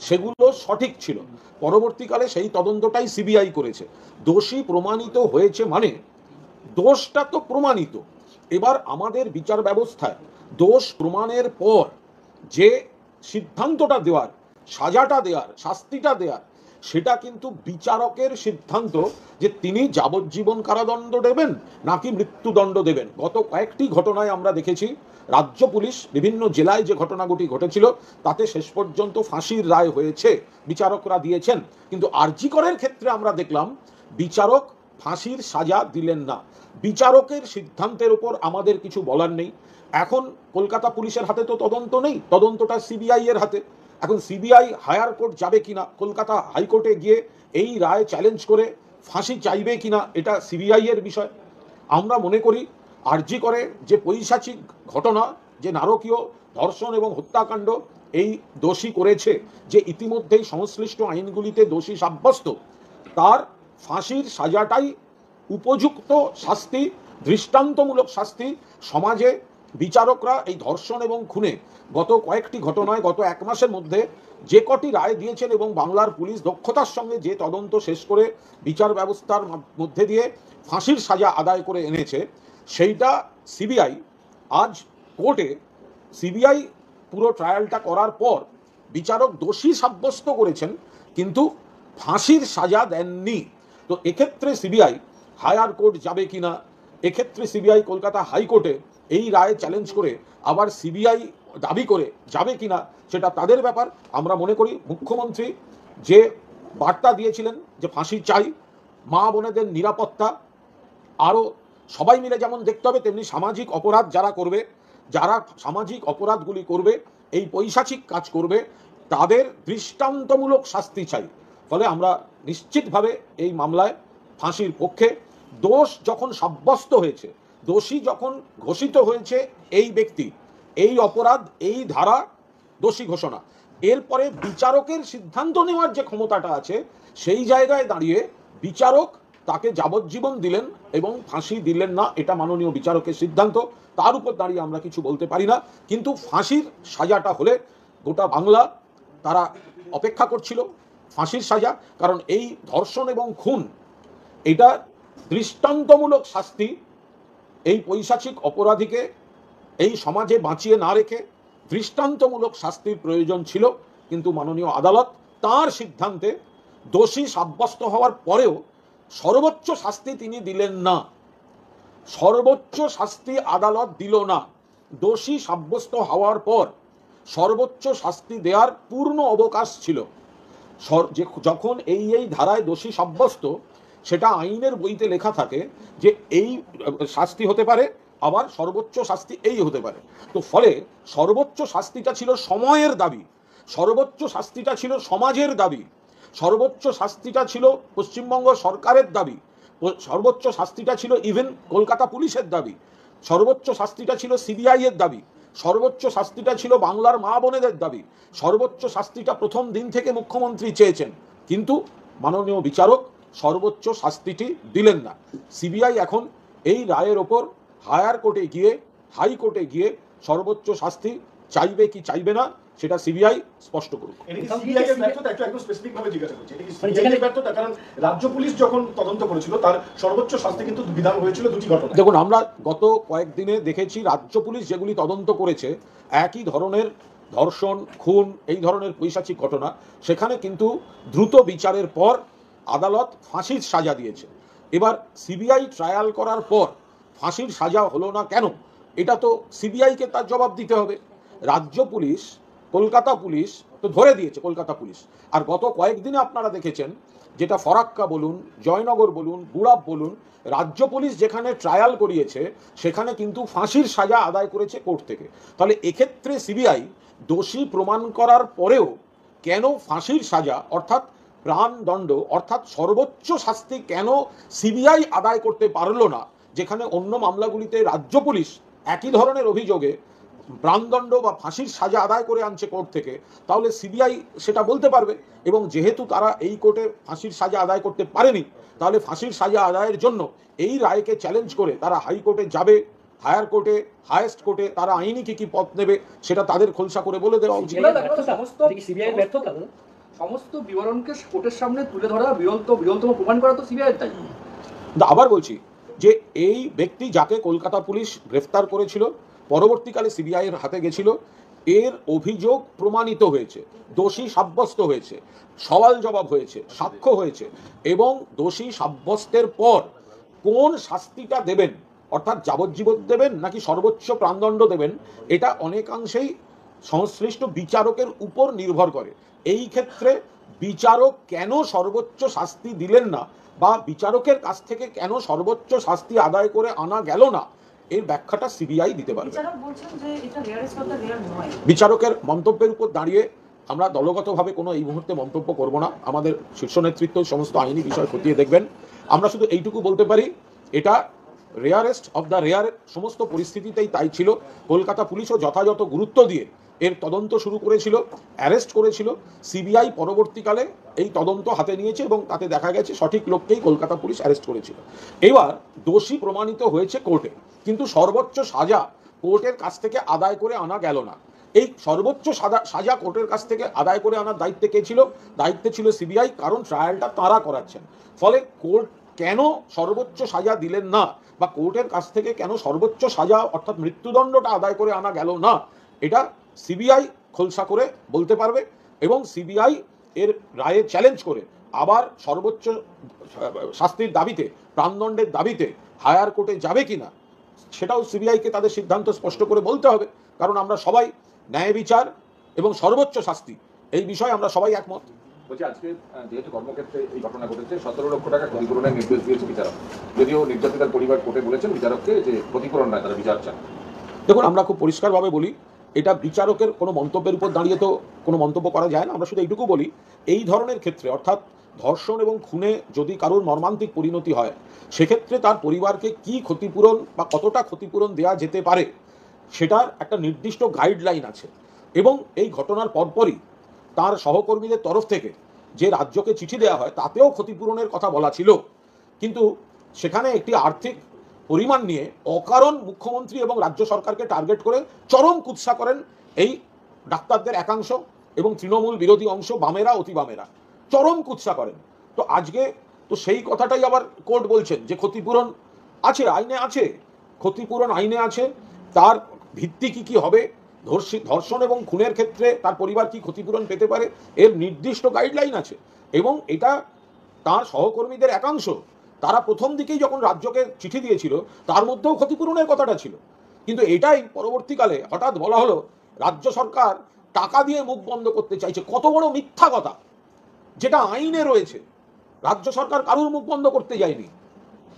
সেগুলো সঠিক ছিল। পরবর্তীকালে সেই তদন্তটাই সিবিআই করেছে। দোষী প্রমাণিত হয়েছে মানে দোষটা তো প্রমাণিত। এবার আমাদের বিচার ব্যবস্থায় দোষ প্রমাণের পর যে সিদ্ধান্তটা দেওয়ার, সাজাটা দেওয়ার, শাস্তিটা দেওয়ার, সেটা কিন্তু বিচারকের সিদ্ধান্ত যে তিনি যাবজ্জীবন কারাদণ্ড দেবেন নাকি মৃত্যুদণ্ড দেবেন। গত কয়েকটি ঘটনায় আমরা দেখেছি রাজ্য পুলিশ বিভিন্ন জেলায় যে ঘটনাগুলি ঘটেছিল তাতে শেষ পর্যন্ত ফাঁসির রায় হয়েছে, বিচারকরা দিয়েছেন। কিন্তু আরজি করের ক্ষেত্রে আমরা দেখলাম বিচারক ফাঁসির সাজা দিলেন না। বিচারকের সিদ্ধান্তের উপর আমাদের কিছু বলার নেই। এখন কলকাতা পুলিশের হাতে তো তদন্ত নেই, তদন্তটা সিবিআই এর হাতে। এখন সিবিআই হায়ার কোর্ট যাবে কিনা, কলকাতা হাইকোর্টে গিয়ে এই রায় চ্যালেঞ্জ করে ফাঁসি চাইবে কিনা, এটা সিবিআই এর বিষয়। আমরা মনে করি আরজি করে যে পৈশাচিক ঘটনা, যে নারকীয় ধর্ষণ এবং হত্যাকাণ্ড এই দোষী করেছে, যে ইতিমধ্যেই সংশ্লিষ্ট আইনগুলিতে দোষী সাব্যস্ত, তার ফাঁসির সাজাটাই উপযুক্ত শাস্তি, দৃষ্টান্তমূলক শাস্তি। সমাজে বিচারকরা এই ধর্ষণ এবং খুনে গত কয়েকটি ঘটনায় গত এক মাসের মধ্যে যে কটি রায় দিয়েছেন এবং বাংলার পুলিশ দক্ষতার সঙ্গে যে তদন্ত শেষ করে বিচার ব্যবস্থার মধ্যে দিয়ে ফাঁসির সাজা আদায় করে এনেছে, সেইটা সিবিআই আজ কোর্টে, সিবিআই পুরো ট্রায়ালটা করার পর বিচারক দোষী সাব্যস্ত করেছেন কিন্তু ফাঁসির সাজা দেননি। তো এক্ষেত্রে সিবিআই হায়ার কোর্ট যাবে কিনা, এক্ষেত্রে সিবিআই কলকাতা হাইকোর্টে এই রায় চ্যালেঞ্জ করে আবার সিবিআই দাবি করে যাবে কিনা সেটা তাদের ব্যাপার। আমরা মনে করি মুখ্যমন্ত্রী যে বার্তা দিয়েছিলেন যে ফাঁসি চাই, মা বোনেদের নিরাপত্তা, আরও সবাই মিলে যেমন দেখতে হবে, তেমনি সামাজিক অপরাধ যারা করবে, যারা সামাজিক অপরাধগুলি করবে, এই পৈশাচিক কাজ করবে, তাদের দৃষ্টান্তমূলক শাস্তি চাই। ফলে আমরা নিশ্চিতভাবে এই মামলায় ফাঁসির পক্ষে। দোষ যখন সাব্যস্ত হয়েছে, দোষী যখন ঘোষিত হয়েছে এই ব্যক্তি, এই অপরাধ, এই ধারা দোষী ঘোষণা, এরপরে বিচারকের সিদ্ধান্ত নেওয়ার যে ক্ষমতাটা আছে, সেই জায়গায় দাঁড়িয়ে বিচারক তাকে যাবজ্জীবন দিলেন এবং ফাঁসি দিলেন না, এটা মাননীয় বিচারকের সিদ্ধান্ত, তার উপর দাঁড়িয়ে আমরা কিছু বলতে পারি না। কিন্তু ফাঁসির সাজাটা হলে গোটা বাংলা তারা অপেক্ষা করছিল ফাঁসির সাজা, কারণ এই ধর্ষণ এবং খুন এটা দৃষ্টান্তমূলক শাস্তি। এই পৈশাচিক অপরাধীকে এই সমাজে বাঁচিয়ে না রেখে দৃষ্টান্তমূলক শাস্তির প্রয়োজন ছিল, কিন্তু মাননীয় আদালত তার সিদ্ধান্তে দোষী সাব্যস্ত হওয়ার পরেও সর্বোচ্চ শাস্তি তিনি দিলেন না। সর্বোচ্চ শাস্তি আদালত দিল না। দোষী সাব্যস্ত হওয়ার পর সর্বোচ্চ শাস্তি দেওয়ার পূর্ণ অবকাশ ছিল। যখন এই ধারায় দোষী সাব্যস্ত, সেটা আইনের বইতে লেখা থাকে যে এই শাস্তি হতে পারে, আবার সর্বোচ্চ শাস্তি এই হতে পারে। তো ফলে সর্বোচ্চ শাস্তিটা ছিল সময়ের দাবি, সর্বোচ্চ শাস্তিটা ছিল সমাজের দাবি, সর্বোচ্চ শাস্তিটা ছিল পশ্চিমবঙ্গ সরকারের দাবি, সর্বোচ্চ শাস্তিটা ছিল ইভেন কলকাতা পুলিশের দাবি, সর্বোচ্চ শাস্তিটা ছিল সিবিআই এর দাবি, সর্বোচ্চ শাস্তিটা ছিল বাংলার মা বোনেদের দাবি, সর্বোচ্চ শাস্তিটা প্রথম দিন থেকে মুখ্যমন্ত্রী চেয়েছেন, কিন্তু মাননীয় বিচারক সর্বোচ্চ শাস্তিটি দিলেন না। সিবিআই এখন এই রায়ের ওপর হায়ার কোর্টে গিয়ে, হাইকোর্টে গিয়ে সর্বোচ্চ শাস্তি চাইবে কি চাইবে না সেটা সিবিআই স্পষ্ট করুক। রাজ্য পুলিশ যখন তদন্ত করেছিল তার সর্বোচ্চ শাস্তি কিন্তু বিধান হয়েছিল দুটি ঘটনা। দেখুন, আমরা গত কয়েকদিনে দেখেছি রাজ্য পুলিশ যেগুলি তদন্ত করেছে একই ধরনের ধর্ষণ, খুন, এই ধরনের পৈশাচিক ঘটনা, সেখানে কিন্তু দ্রুত বিচারের পর আদালত ফাঁসির সাজা দিয়েছে। এবার সিবিআই ট্রায়াল করার পর ফাঁসির সাজা হলো না কেন, এটা তো সিবিআইকে তার জবাব দিতে হবে। রাজ্য পুলিশ, কলকাতা পুলিশ তো ধরে দিয়েছে, কলকাতা পুলিশ। আর গত কয়েকদিনে আপনারা দেখেছেন যেটা ফরাক্কা বলুন, জয়নগর বলুন, গুড়াব বলুন, রাজ্য পুলিশ যেখানে ট্রায়াল করিয়েছে সেখানে কিন্তু ফাঁসির সাজা আদায় করেছে কোর্ট থেকে। তাহলে এক্ষেত্রে সিবিআই দোষী প্রমাণ করার পরেও কেন ফাঁসির সাজা অর্থাৎ প্রাণদণ্ড অর্থাৎ সর্বোচ্চ শাস্তি কেন সিবিআই আদায় করতে পারল না, যেখানে অন্য মামলাগুলিতে রাজ্য পুলিশ একই ধরনের অভিযোগে প্রাণদণ্ড বা ফাঁসির সাজা আদায় করে আনছে কোর্ট থেকে, তাহলে সিবিআই সেটা বলতে পারবে। এবং যেহেতু তারা এই কোর্টে ফাঁসির সাজা আদায় করতে পারেনি, তাহলে ফাঁসির সাজা আদায়ের জন্য এই রায়কে চ্যালেঞ্জ করে তারা হাইকোর্টে যাবে, হায়ার কোর্টে, হায়েস্ট কোর্টে তারা আইনি কি পথ নেবে সেটা তাদের খোলসা করে বলে দেওয়া উচিত। সমস্ত বিবরণকে কোর্টের সামনে তুলে ধরা বৃহত্তম প্রমাণ করা তো সিবিআইয়ের দায়িত্ব। আবার বলছি যে এই ব্যক্তি যাকে কলকাতা পুলিশ গ্রেফতার করেছিল, পরবর্তীকালে সিবিআই এর হাতে গেছিল, এর অভিযোগ প্রমাণিত হয়েছে, দোষী সাব্যস্ত হয়েছে, সওয়াল জবাব হয়েছে, সাক্ষ্য হয়েছে, এবং দোষী সাব্যস্তের পর কোন শাস্তিটা দেবেন, অর্থাৎ যাবজ্জীবন দেবেন নাকি সর্বোচ্চ প্রাণদণ্ড দেবেন, এটা অনেকাংশেই সংশ্লিষ্ট বিচারকের উপর নির্ভর করে। এই ক্ষেত্রে বিচারক কেন সর্বোচ্চ শাস্তি দিলেন না বা বিচারকের কাছ থেকে কেন সর্বোচ্চ শাস্তি আদায় করে আনা গেল না, এর ব্যাখ্যাটা সিবিআই দিতে পারবে। বিচারকের মন্তব্যের উপর দাঁড়িয়ে আমরা দলগতভাবে কোনো এই মুহূর্তে মন্তব্য করব না। আমাদের শীর্ষ নেতৃত্ব সমস্ত আইনি বিষয় খতিয়ে দেখবেন। আমরা শুধু এইটুকু বলতে পারি, এটা রেয়ারেস্ট অফ দ্য রেয়ার, সমস্ত পরিস্থিতিতেই তাই ছিল। কলকাতা পুলিশও যথাযথ গুরুত্ব দিয়ে এর তদন্ত শুরু করেছিল, অ্যারেস্ট করেছিল। সিবিআই পরবর্তীকালে এই তদন্ত হাতে নিয়েছে এবং তাতে দেখা গেছে সঠিক লোককেই কলকাতা পুলিশ অ্যারেস্ট করেছিল। এবার দোষী প্রমাণিত হয়েছে কোর্টে, কিন্তু সর্বোচ্চ সাজা কোর্টের কাছ থেকে আদায় করে আনা গেল না। এই সর্বোচ্চ সাজা কোর্টের কাছ থেকে আদায় করে আনার দায়িত্বে কে ছিল? দায়িত্বে ছিল সিবিআই, কারণ ট্রায়ালটা তারা করাচ্ছেন। ফলে কোর্ট কেন সর্বোচ্চ সাজা দিলেন না বা কোর্টের কাছ থেকে কেন সর্বোচ্চ সাজা অর্থাৎ মৃত্যুদণ্ডটা আদায় করে আনা গেল না, এটা সিবিআই খোলসা করে বলতে পারবে। এবং সিবিআই এর রায়ে চ্যালেঞ্জ করে আবার সর্বোচ্চ শাস্তির দাবিতে, প্রাণদণ্ডের দাবিতে হায়ার কোর্টে যাবে কিনা, সেটাও সিবিআইকে তাদের সিদ্ধান্ত স্পষ্ট করে বলতে হবে। কারণ আমরা সবাই ন্যায় বিচার এবং সর্বোচ্চ শাস্তি, এই বিষয়ে আমরা সবাই একমত। বলছি, আজকে যেহেতু কর্মক্ষেত্রে এই ঘটনা ঘটেছে, 17 লক্ষ টাকা ক্ষতিপূরণের নির্দেশ দিয়েছে বিচারক, যদিও নির্যাতিতার পরিবার কোর্টে বলেছেন বিচারককে যে ক্ষতিপূরণ নয়, তারা বিচার চান। দেখুন, আমরা খুব পরিষ্কারভাবে বলি, এটা বিচারকের কোনো মন্তব্যের উপর দাঁড়িয়ে তো কোনো মন্তব্য করা যায় না। আমরা শুধু এইটুকু বলি, এই ধরনের ক্ষেত্রে অর্থাৎ ধর্ষণ এবং খুনে যদি কারোর মর্মান্তিক পরিণতি হয়, সেক্ষেত্রে তার পরিবারকে কি ক্ষতিপূরণ বা কতটা ক্ষতিপূরণ দেওয়া যেতে পারে, সেটার একটা নির্দিষ্ট গাইডলাইন আছে। এবং এই ঘটনার পরপরই তার সহকর্মীদের তরফ থেকে যে রাজ্যকে চিঠি দেওয়া হয়, তাতেও ক্ষতিপূরণের কথা বলা ছিল। কিন্তু সেখানে একটি আর্থিক পরিমাণ নিয়ে অকারণ মুখ্যমন্ত্রী এবং রাজ্য সরকারকে টার্গেট করে চরম কুৎসা করেন এই ডাক্তারদের একাংশ এবং তৃণমূল বিরোধী অংশ, বামেরা, অতি বামেরা চরম কুৎসা করেন। তো আজকে তো সেই কথাটাই আবার কোর্ট বলছেন যে ক্ষতিপূরণ আছে, আইনে আছে, ক্ষতিপূরণ আইনে আছে। তার ভিত্তি কি কি হবে, ধর্ষণ এবং খুনের ক্ষেত্রে তার পরিবার কি ক্ষতিপূরণ পেতে পারে, এর নির্দিষ্ট গাইডলাইন আছে। এবং এটা তার সহকর্মীদের একাংশ, তারা প্রথম দিকেই যখন রাজ্যকে চিঠি দিয়েছিল, তার মধ্যেও ক্ষতিপূরণের কথাটা ছিল। কিন্তু এটাই পরবর্তীকালে হঠাৎ বলা হলো রাজ্য সরকার টাকা দিয়ে মুখ বন্ধ করতে চাইছে। কত বড় মিথ্যা কথা! যেটা আইনে রয়েছে, রাজ্য সরকার কারুর মুখ বন্ধ করতে যায়নি,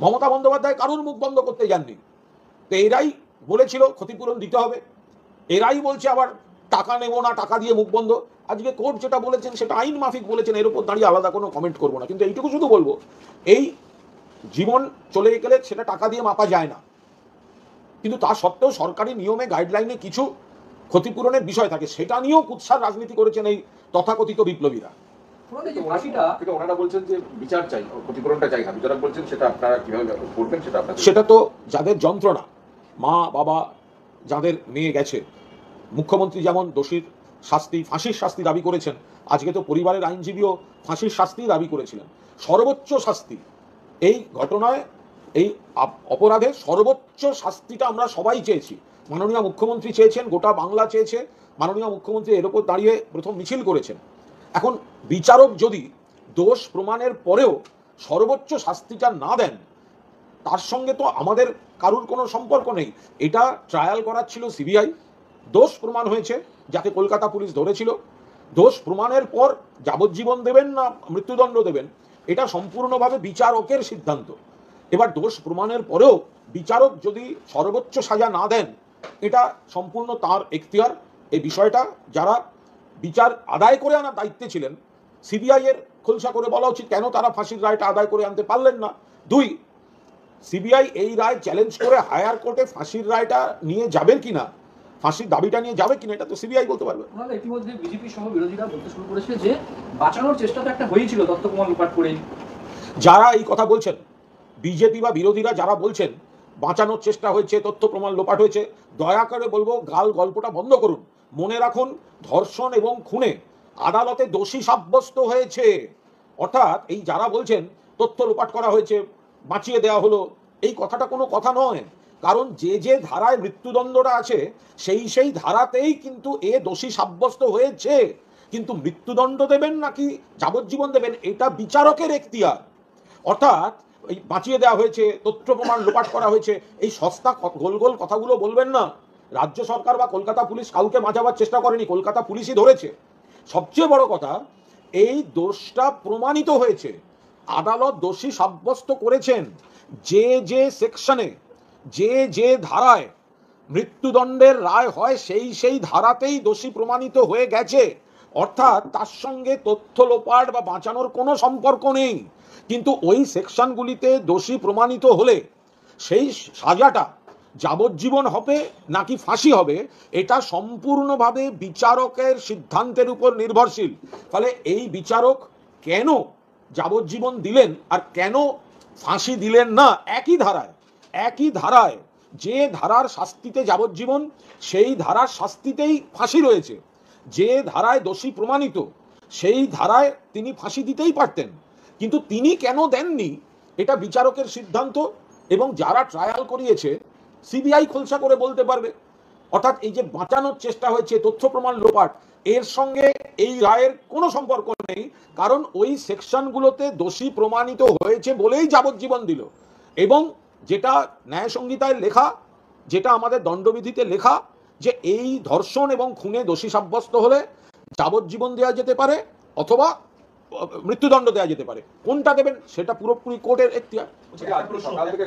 মমতা বন্দ্যোপাধ্যায় কারুর মুখ বন্ধ করতে যাননি। তো এরাই বলেছিল ক্ষতিপূরণ দিতে হবে, এরাই বলছে আবার টাকা নেব না, টাকা দিয়ে মুখ বন্ধ। আজকে কোর্ট যেটা বলেছেন সেটা আইন মাফিক বলেছেন, এর উপর দাঁড়িয়ে আলাদা কোনো কমেন্ট করবো না। কিন্তু এইটুকু শুধু বলবো, এই জীবন চলে গেলে সেটা টাকা দিয়ে মাপা যায় না, কিন্তু তা সত্ত্বেও সরকারি নিয়মে গাইডলাইনে কিছু ক্ষতিপূরণের বিষয় থাকে, সেটা নিয়েও কুৎসার রাজনীতি করেছেন এই তথাকথিত বিপ্লবীরা। কিন্তু ওনারা বলছেন যে বিচার চাই, ক্ষতিপূরণটা চাই না। বিচারক বলছেন সেটা আপনারা কিভাবে করবেন, সেটা আপনারা। সেটা তো যাদের যন্ত্রণা, মা বাবা যাদের মেয়ে গেছে, মুখ্যমন্ত্রী যেমন দোষীর শাস্তি, ফাঁসির শাস্তি দাবি করেছেন, আজকে তো পরিবারের আইনজীবীও ফাঁসির শাস্তি দাবি করেছিলেন, সর্বোচ্চ শাস্তি। এই ঘটনায়, এই অপরাধের সর্বোচ্চ শাস্তিটা আমরা সবাই চেয়েছি, মাননীয় মুখ্যমন্ত্রী চেয়েছেন, গোটা বাংলা চেয়েছে। মাননীয় মুখ্যমন্ত্রী এর ওপর দাঁড়িয়ে প্রথম মিছিল করেছেন। এখন বিচারক যদি দোষ প্রমাণের পরেও সর্বোচ্চ শাস্তিটা না দেন, তার সঙ্গে তো আমাদের কারুর কোনো সম্পর্ক নেই। এটা ট্রায়াল করাচ্ছিল সিবিআই, দোষ প্রমাণ হয়েছে, যাকে কলকাতা পুলিশ ধরেছিল। দোষ প্রমাণের পর যাবজ্জীবন দেবেন না মৃত্যুদণ্ড দেবেন, এটা সম্পূর্ণভাবে বিচারকের সিদ্ধান্ত। এবার দোষ প্রমাণের পরেও বিচারক যদি সর্বোচ্চ সাজা না দেন, এটা সম্পূর্ণ তার এখতিয়ার। এই বিষয়টা যারা বিচার আদায় করে আনার দায়িত্বে ছিলেন, সিবিআই এর খোলসা করে বলা উচিত কেন তারা ফাঁসির রায়টা আদায় করে আনতে পারলেন না। দুই, সিবিআই এই রায় চ্যালেঞ্জ করে হায়ার কোর্টে ফাঁসির রায়টা নিয়ে যাবেন কিনা, ফাঁসির দাবিটা নিয়ে যাবে কিনা, এটা তো সিবিআই বলতে পারবে। ইতিমধ্যে বিজেপি সহ বিরোধীরা বলতে শুরু করেছে যে বাঁচানোর চেষ্টাটা একটা হয়েছিল তথ্য প্রমাণ লোপাট করে। যারা এই কথা বলছেন, বিজেপি বা বিরোধীরা যারা বলছেন বাঁচানোর চেষ্টা হয়েছে, তথ্য প্রমাণ লোপাট হয়েছে, দয়া করে বলবো গাল গল্পটা বন্ধ করুন। মনে রাখুন, ধর্ষণ এবং খুনে আদালতে দোষী সাব্যস্ত হয়েছে। অর্থাৎ এই যারা বলছেন তথ্য লোপাট করা হয়েছে, বাঁচিয়ে দেওয়া হলো, এই কথাটা কোনো কথা নয়। কারণ যে যে ধারায় মৃত্যুদণ্ডটা আছে সেই ধারাতেই কিন্তু এ দোষী সাব্যস্ত হয়েছে। কিন্তু মৃত্যুদণ্ড দেবেন নাকি যাবজ্জীবন দেবেন এটা বিচারকের এখতিয়ার। অর্থাৎ এই বাঁচিয়ে দেওয়া হয়েছে, তথ্য প্রমাণ লোপাট করা হয়েছে, এই সস্তা গোল গোল কথাগুলো বলবেন না। রাজ্য সরকার বা কলকাতা পুলিশ কাউকে বাঁচাবার চেষ্টা করেনি, কলকাতা পুলিশই ধরেছে। সবচেয়ে বড় কথা, এই দোষটা প্রমাণিত হয়েছে, আদালত দোষী সাব্যস্ত করেছেন। যে যে সেকশনে যে যে ধারায় মৃত্যুদণ্ডের রায় হয় সেই ধারাতেই দোষী প্রমাণিত হয়ে গেছে। অর্থাৎ তার সঙ্গে তথ্য লোপাট বা বাঁচানোর কোনো সম্পর্ক নেই। কিন্তু ওই সেকশনগুলিতে দোষী প্রমাণিত হলে সেই সাজাটা যাবজ্জীবন হবে নাকি ফাঁসি হবে এটা সম্পূর্ণভাবে বিচারকের সিদ্ধান্তের উপর নির্ভরশীল। ফলে এই বিচারক কেন যাবজ্জীবন দিলেন আর কেন ফাঁসি দিলেন না, একই ধারায় যে ধারার শাস্তিতে যাবজ্জীবন সেই ধারার শাস্তিতেই ফাঁসি রয়েছে। যে ধারায় দোষী প্রমাণিত সেই ধারায় তিনি ফাঁসি দিতেই পারতেন, কিন্তু তিনি কেন দেননি এটা বিচারকের সিদ্ধান্ত। এবং যারা ট্রায়াল করিয়েছে সিবিআই খোলসা করে বলতে পারবে। অর্থাৎ এই যে বাঁচানোর চেষ্টা হয়েছে, তথ্য প্রমাণ লোপাট, এর সঙ্গে এই রায়ের কোনো সম্পর্ক নেই। কারণ ওই সেকশনগুলোতে দোষী প্রমাণিত হয়েছে বলেই যাবজ্জীবন দিল। এবং যেটা ন্যায় সংহিতায় লেখা, যেটা আমাদের দণ্ডবিধিতে লেখা, যে এই ধর্ষণ এবং খুনে দোষী সাব্যস্ত হলে যাবজ্জীবন দেওয়া যেতে পারে অথবা মৃত্যুদণ্ড দেওয়া যেতে পারে। কোনটা দেবেন সেটা পুরোপুরি কোর্টের এখতিয়ার। আজকে সকাল থেকে